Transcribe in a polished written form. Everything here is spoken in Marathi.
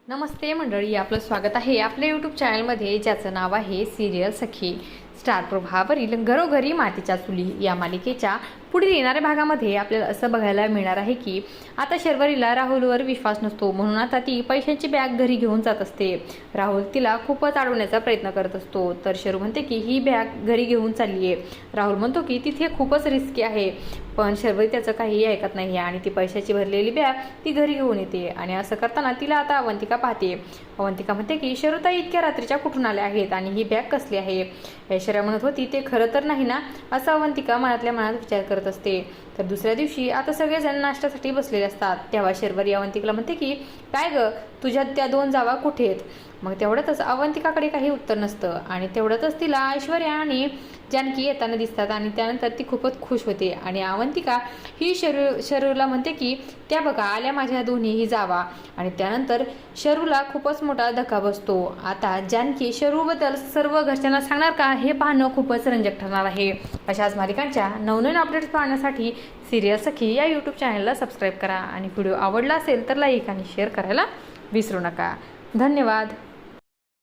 नमस्ते मंडळी, आपलं स्वागत आहे आपल्या यूट्यूब चॅनलमध्ये, ज्याचं नाव आहे सिरियल सखी. स्टार प्रभावरील घरोघरी मातीच्या चुली या मालिकेच्या पुढील येणाऱ्या भागामध्ये आपल्याला असं बघायला मिळणार आहे की आता शर्वरीला राहुलवर विश्वास नसतो, म्हणून आता ती पैशांची बॅग घरी घेऊन जात असते. राहुल तिला खूपच अडवण्याचा प्रयत्न करत असतो, तर शर्व म्हणते की ही बॅग घरी घेऊन चालली आहे. राहुल म्हणतो की तिथे खूपच रिस्की आहे, पण शर्वरी त्याचं काहीही ऐकत नाही आणि ती पैशाची भरलेली बॅग ती घरी घेऊन येते. आणि असं करताना तिला आता अवंतिका पाहते. अवंतिका म्हणते की शर्वताई इतक्या रात्रीच्या कुठून आल्या आहेत आणि ही बॅग कसली आहे. ऐश्वर्या म्हणत होती ते खरं तर नाही ना, असं अवंतिका मनातल्या मनात विचार करत असते. तर दुसऱ्या दिवशी आता सगळेजण नाश्त्यासाठी बसलेले असतात. तेव्हा शर्वरी अवंतिकाला म्हणते की काय ग, तुझ्या त्या दोन जावा कुठे आहेत. मग तेवढ्यातच अवंतिकाकडे काही उत्तर नसतं आणि तेवढ्यातच तिला ऐश्वर्या आणि जानकी येताना दिसतात आणि त्यानंतर ती खूपच खुश होते. आणि अवंतिका ही शरूला म्हणते की त्या बघा आल्या माझ्या दोन्हीही जावा. आणि त्यानंतर शरूला खूपच मोठा धक्का बसतो. आता जानकी शरूबद्दल सर्व घरच्यांना सांगणार का, हे पाहणं खूपच रंजक ठरणार आहे. अशाच मालिकांच्या नवनवीन अपडेट्स पाहण्यासाठी सिरियल सखी या यूट्यूब चॅनलला सबस्क्राईब करा आणि व्हिडिओ आवडला असेल तर लाईक आणि शेअर करायला विसरू नका. धन्यवाद.